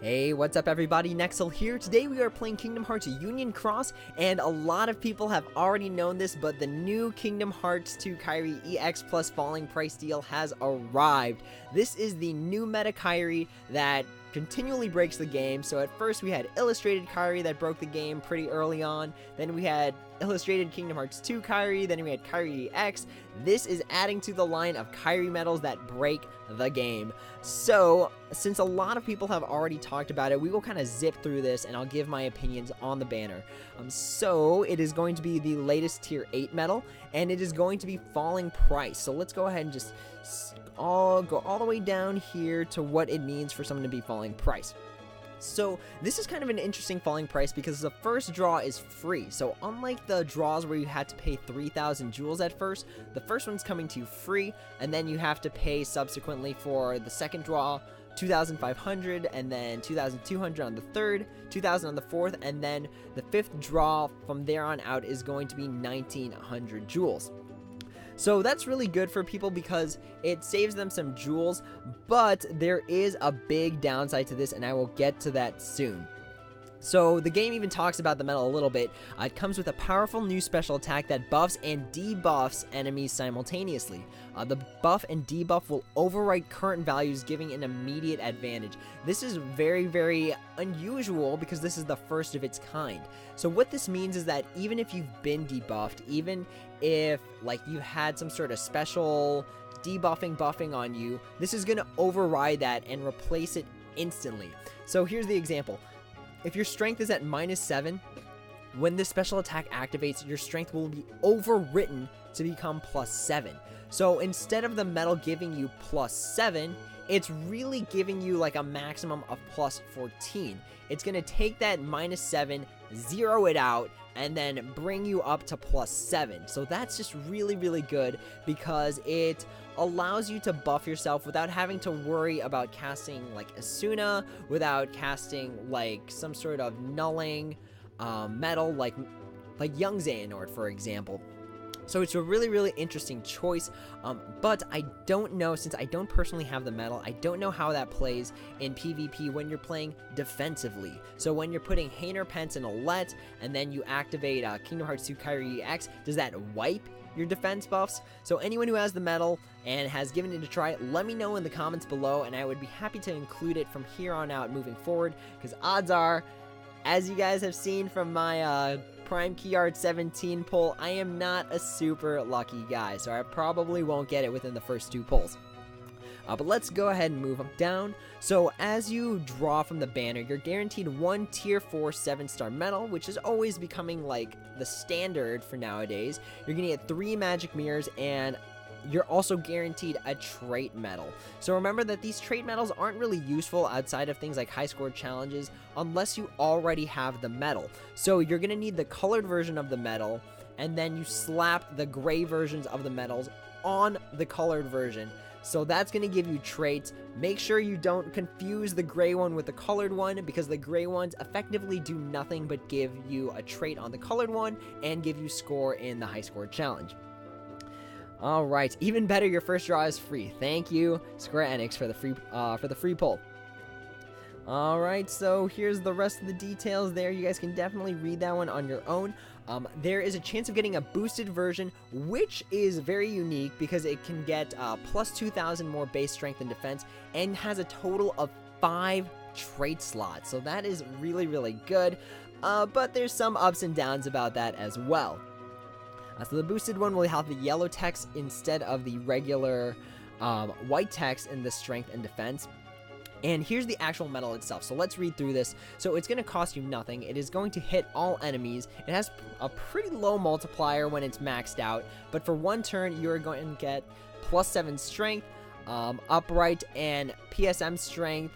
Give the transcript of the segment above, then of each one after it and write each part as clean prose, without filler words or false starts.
Hey, what's up everybody, Nexel here. Today we are playing Kingdom Hearts Union Cross, and a lot of people have already known this, but the new Kingdom Hearts 2 Kairi EX Plus Falling Price deal has arrived. This is the new meta Kairi that continually breaks the game. So at first we had Illustrated Kairi that broke the game pretty early on, then we had Illustrated Kingdom Hearts 2 Kairi, then we had Kairi EX. This is adding to the line of Kairi medals that break the game. So since a lot of people have already talked about it, we will kind of zip through this and I'll give my opinions on the banner. So it is going to be the latest tier 8 medal, and it is going to be falling price. So let's go ahead and just go all the way down here to what it means for someone to be falling price. So this is kind of an interesting falling price because the first draw is free. So unlike the draws where you had to pay 3,000 jewels at first, the first one's coming to you free, and then you have to pay subsequently for the second draw 2,500, and then 2,200 on the third, 2,000 on the fourth, and then the fifth draw from there on out is going to be 1,900 jewels. So that's really good for people because it saves them some jewels, but there is a big downside to this, and I will get to that soon. So the game even talks about the medal a little bit. It comes with a powerful new special attack that buffs and debuffs enemies simultaneously. The buff and debuff will overwrite current values, giving an immediate advantage. This is very, very unusual because this is the first of its kind. So what this means is that even if you've been debuffed, even if like you had some sort of special buffing on you, this is going to override that and replace it instantly. So here's the example. If your strength is at -7, when this special attack activates, your strength will be overwritten to become +7. So instead of the medal giving you +7, it's really giving you like a maximum of +14. It's going to take that -7, zero it out, and then bring you up to +7. So that's just really, really good because it allows you to buff yourself without having to worry about casting like Asuna, without casting like some sort of nulling medal like Young Xehanort, for example. So it's a really, really interesting choice, but I don't know, since I don't personally have the medal, I don't know how that plays in PvP when you're playing defensively. So when you're putting Hainer, Pence, and Alette, and then you activate Kingdom Hearts 2 Kairi EX, does that wipe your defense buffs? So anyone who has the medal and has given it a try, let me know in the comments below, and I would be happy to include it from here on out moving forward, because odds are, as you guys have seen from my Prime Key Art 17 pull, I am not a super lucky guy, so I probably won't get it within the first 2 pulls. But let's go ahead and move down. So as you draw from the banner, you're guaranteed 1 tier 4 7-star medal, which is always becoming like the standard for nowadays. You're gonna get 3 magic mirrors, and you're also guaranteed a trait medal. So remember that these trait medals aren't really useful outside of things like high score challenges unless you already have the medal. So you're going to need the colored version of the medal, and then you slap the gray versions of the medals on the colored version. So that's going to give you traits. Make sure you don't confuse the gray one with the colored one, because the gray ones effectively do nothing but give you a trait on the colored one and give you score in the high score challenge. Alright, even better, your first draw is free. Thank you, Square Enix, for the free pull. Alright, so here's the rest of the details there. You guys can definitely read that one on your own. There is a chance of getting a boosted version, which is very unique because it can get plus 2,000 more base strength and defense, and has a total of 5 trait slots. So that is really, really good, but there's some ups and downs about that as well. So the boosted one will have the yellow text instead of the regular white text in the strength and defense. And here's the actual medal itself. So let's read through this. So it's going to cost you nothing. It is going to hit all enemies. It has a pretty low multiplier when it's maxed out, but for 1 turn you're going to get +7 strength, upright, and PSM strength.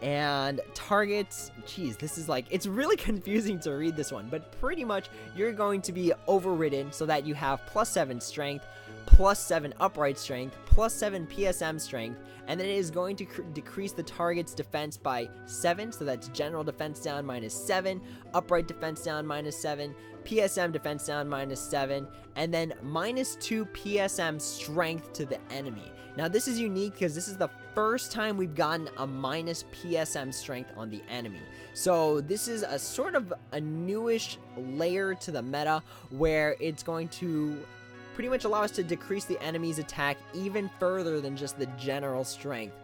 And targets, geez, this is like, it's really confusing to read this one, but pretty much you're going to be overridden so that you have +7 strength, +7 upright strength, +7 PSM strength, and then it is going to decrease the target's defense by 7, so that's general defense down -7, upright defense down -7, PSM defense down -7, and then -2 PSM strength to the enemy. Now this is unique because this is the first time we've gotten a minus PSM strength on the enemy. So this is a sort of a newish layer to the meta where it's going to pretty much allow us to decrease the enemy's attack even further than just the general strength.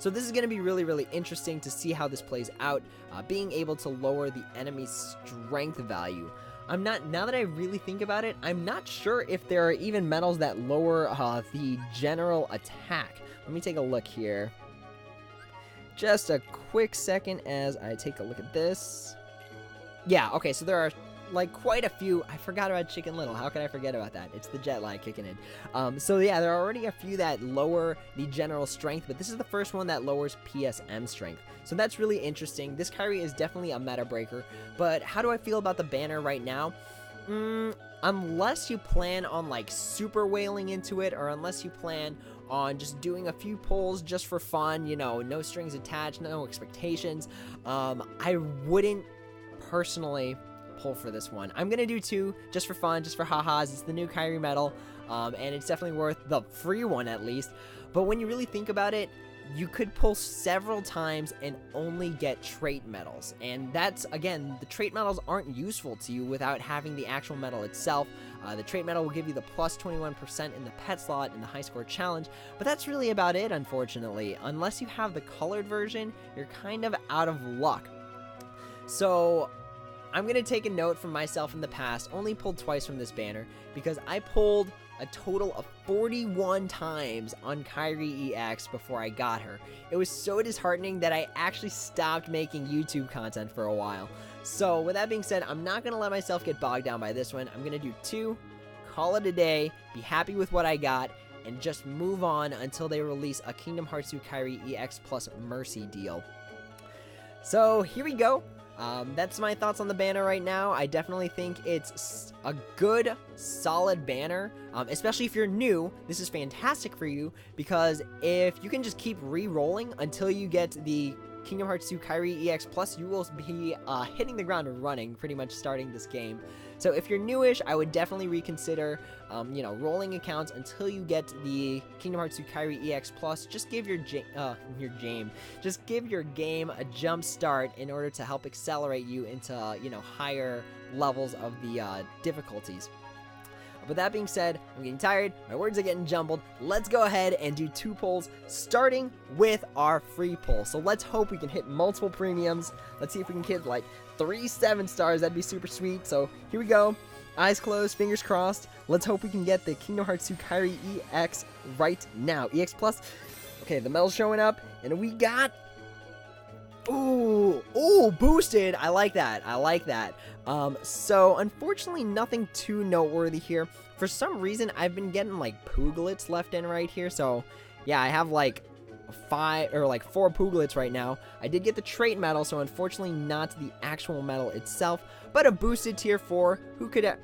So this is going to be really, really interesting to see how this plays out, being able to lower the enemy's strength value. Now that I really think about it, I'm not sure if there are even medals that lower the general attack. Let me take a look here. Just a quick second as I take a look at this. Yeah, okay, so there are like quite a few. I forgot about Chicken Little. How could I forget about that? It's the jet lag kicking in. So yeah, there are already a few that lower the general strength, but this is the first one that lowers PSM strength. So that's really interesting. This Kairi is definitely a meta breaker, but how do I feel about the banner right now? Unless you plan on like super whaling into it, or unless you plan on just doing a few pulls just for fun, you know, no strings attached, no expectations, I wouldn't personally pull for this one. I'm gonna do 2 just for fun, just for ha-has. It's the new Kairi medal, and it's definitely worth the free one at least. But when you really think about it, you could pull several times and only get trait medals, and that's, again, the trait medals aren't useful to you without having the actual medal itself. The trait medal will give you the plus 21% in the pet slot in the high score challenge, but that's really about it, unfortunately. Unless you have the colored version, you're kind of out of luck. So I'm going to take a note from myself in the past. Only pulled twice from this banner because I pulled a total of 41 times on Kairi EX before I got her. It was so disheartening that I actually stopped making YouTube content for a while. So with that being said, I'm not going to let myself get bogged down by this one. I'm going to do 2, call it a day, be happy with what I got, and just move on until they release a Kingdom Hearts 2 Kairi EX plus Mercy deal. So here we go. That's my thoughts on the banner right now. I definitely think it's a good, solid banner, especially if you're new. This is fantastic for you because if you can just keep re-rolling until you get the Kingdom Hearts 2 Kairi EX Plus, you will be hitting the ground running pretty much starting this game. So if you're newish, I would definitely reconsider, rolling accounts until you get the Kingdom Hearts 2 Kairi EX Plus. Just give your game a jump start in order to help accelerate you into, higher levels of the difficulties. With that being said, I'm getting tired, my words are getting jumbled. Let's go ahead and do 2 pulls, starting with our free pull. So let's hope we can hit multiple premiums. Let's see if we can hit like 3 7-stars. That'd be super sweet. So here we go. Eyes closed, fingers crossed. Let's hope we can get the Kingdom Hearts 2 Kairi EX right now. EX Plus. Okay, the medal's showing up, and we got... Ooh, boosted. I like that. So unfortunately, nothing too noteworthy here. For some reason, I've been getting like Pooglets left and right here. So yeah, I have like 4 Pooglets right now. I did get the trait medal, so unfortunately not the actual medal itself, but a boosted tier 4.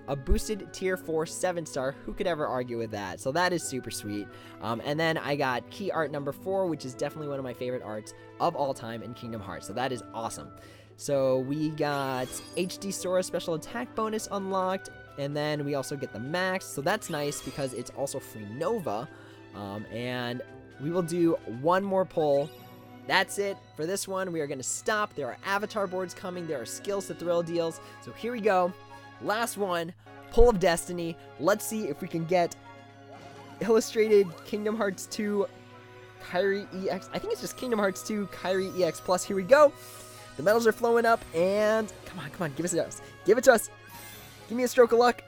A boosted tier 4 7-star. Who could ever argue with that? So that is super sweet. And then I got key art number 4, which is definitely one of my favorite arts of all time in Kingdom Hearts. So that is awesome. So we got HD Sora special attack bonus unlocked, and then we also get the max. So that's nice because it's also free Nova. And we will do 1 more pull. That's it for this one. We are going to stop. There are avatar boards coming. There are skills to thrill deals. So here we go. Last one. Pull of Destiny. Let's see if we can get illustrated Kingdom Hearts 2 Kairi EX. I think it's just Kingdom Hearts 2 Kairi EX Plus. Here we go. The medals are flowing up. And come on. Give it to us. Give it to us. Give me a stroke of luck.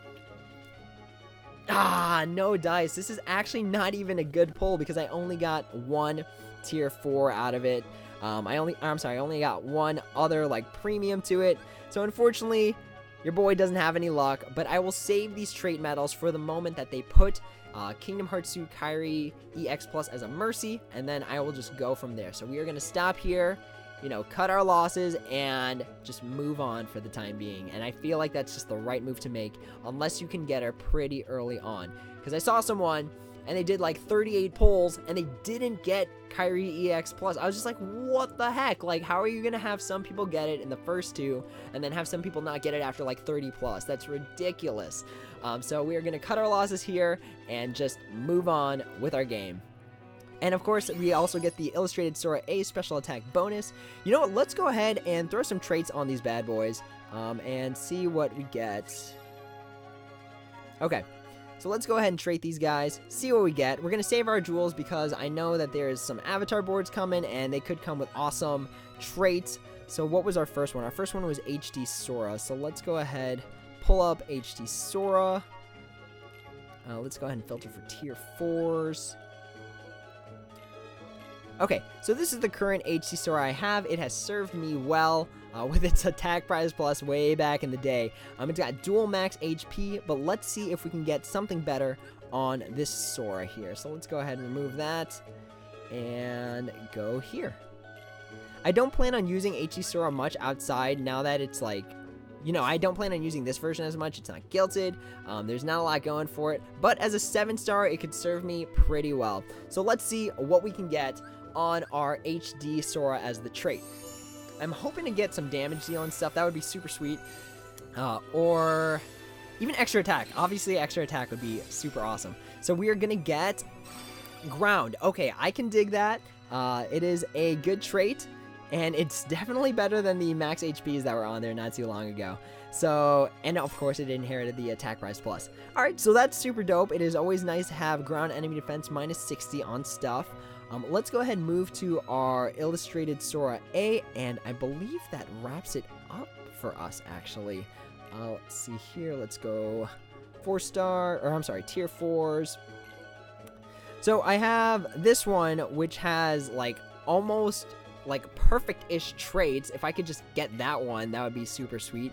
Ah, no dice. This is actually not even a good pull because I only got 1 tier 4 out of it. I only got 1 other like premium to it. So unfortunately, your boy doesn't have any luck, but I will save these trait medals for the moment that they put Kingdom Hearts 2 Kairi EX Plus as a Mercy, and then I will just go from there. So we are going to stop here, cut our losses and just move on for the time being. And I feel like that's just the right move to make unless you can get her pretty early on. Because I saw someone and they did like 38 pulls and they didn't get Kairi EX Plus. I was just like, what the heck? Like, how are you going to have some people get it in the first 2 and then have some people not get it after like 30 plus? That's ridiculous. So we are going to cut our losses here and just move on with our game. And of course, we also get the Illustrated Sora A special attack bonus. You know what, let's go ahead and throw some traits on these bad boys, and see what we get. Okay, so let's go ahead and trait these guys, see what we get. We're going to save our jewels because I know that there's some avatar boards coming, and they could come with awesome traits. So what was our first one? Our first one was HD Sora, so let's go ahead, pull up HD Sora. Let's go ahead and filter for tier 4s. Okay, so this is the current HD Sora I have. It has served me well with its attack prize plus way back in the day. It's got dual max HP, but let's see if we can get something better on this Sora here. So let's go ahead and remove that and go here. I don't plan on using HD Sora much outside now that it's like, you know, I don't plan on using this version as much. It's not gilted. There's not a lot going for it, but as a 7-star, it could serve me pretty well. So let's see what we can get on our HD Sora as the trait. I'm hoping to get some damage deal and stuff. That would be super sweet. Or even extra attack. Obviously, extra attack would be super awesome. So we are going to get ground. Okay, I can dig that. It is a good trait, and it's definitely better than the max HPs that were on there not too long ago. So, and of course, it inherited the attack prize plus. Alright, so that's super dope. It is always nice to have ground enemy defense minus 60 on stuff. Let's go ahead and move to our Illustrated Sora A, and I believe that wraps it up for us, actually. Let's see here. Let's go 4-star, or I'm sorry, tier 4s. So I have this one, which has like almost like perfect-ish traits. If I could just get that one, that would be super sweet.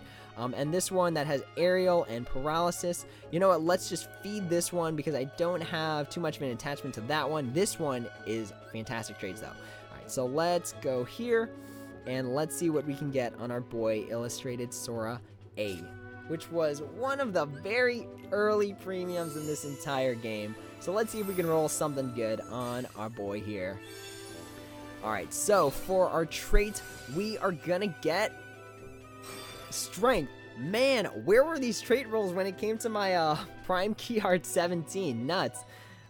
And this one that has aerial and paralysis. You know what, let's just feed this one because I don't have too much of an attachment to that one. This one is fantastic traits though. Alright, so let's go here and let's see what we can get on our boy Illustrated Sora A, which was one of the very early premiums in this entire game. So let's see if we can roll something good on our boy here. Alright, so for our trait, we are gonna get strength. Man, where were these trait rolls when it came to my Prime Key Art 17? Nuts.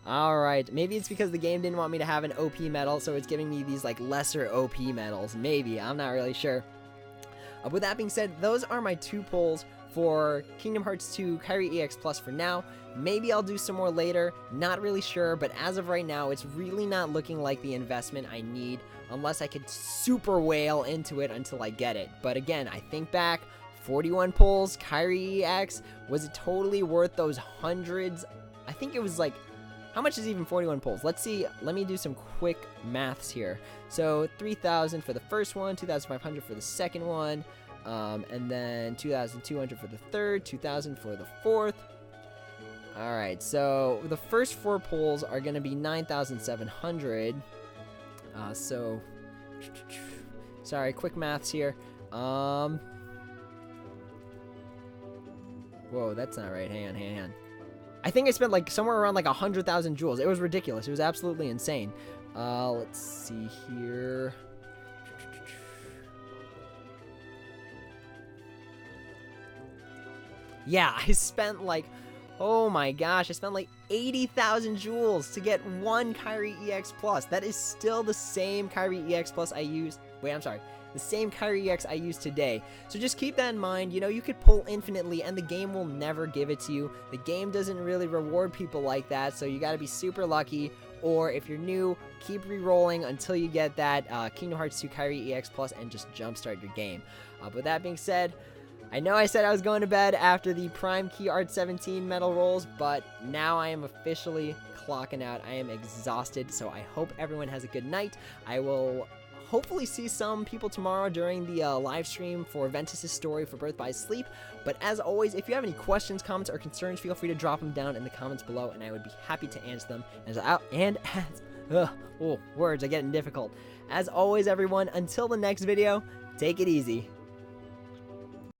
Alright, maybe it's because the game didn't want me to have an OP medal, so it's giving me these like lesser OP medals. Maybe, I'm not really sure. With that being said, those are my 2 pulls for Kingdom Hearts 2 Kairi EX Plus for now. Maybe I'll do some more later, not really sure, but as of right now, it's really not looking like the investment I need unless I could super whale into it until I get it. But again, I think back, 41 pulls, Kairi EX, was it totally worth those hundreds? I think it was like, how much is even 41 pulls? Let's see, let me do some quick maths here. So 3,000 for the first one, 2,500 for the second one, and then 2,200 for the third, 2,000 for the fourth. Alright, so the first 4 pulls are going to be 9,700. So, sorry, quick maths here. Whoa, that's not right. Hang on. I think I spent like somewhere around like 100,000 jewels. It was ridiculous. It was absolutely insane. Let's see here. Yeah, I spent like, oh my gosh, I spent like 80,000 jewels to get one Kairi EX Plus. That is still the same Kairi EX Plus I used. Wait, I'm sorry. The same Kairi EX I used today. So just keep that in mind. You know, you could pull infinitely and the game will never give it to you. The game doesn't really reward people like that, so you gotta be super lucky. Or if you're new, keep re-rolling until you get that Kingdom Hearts 2 Kairi EX Plus and just jumpstart your game. With that being said, I know I said I was going to bed after the Prime Key Art 17 medal rolls, but now I am officially clocking out. I am exhausted, so I hope everyone has a good night. I will hopefully see some people tomorrow during the live stream for Ventus's story for Birth by Sleep. But as always, if you have any questions, comments, or concerns, feel free to drop them down in the comments below, and I would be happy to answer them. Words are getting difficult. As always, everyone, until the next video, take it easy.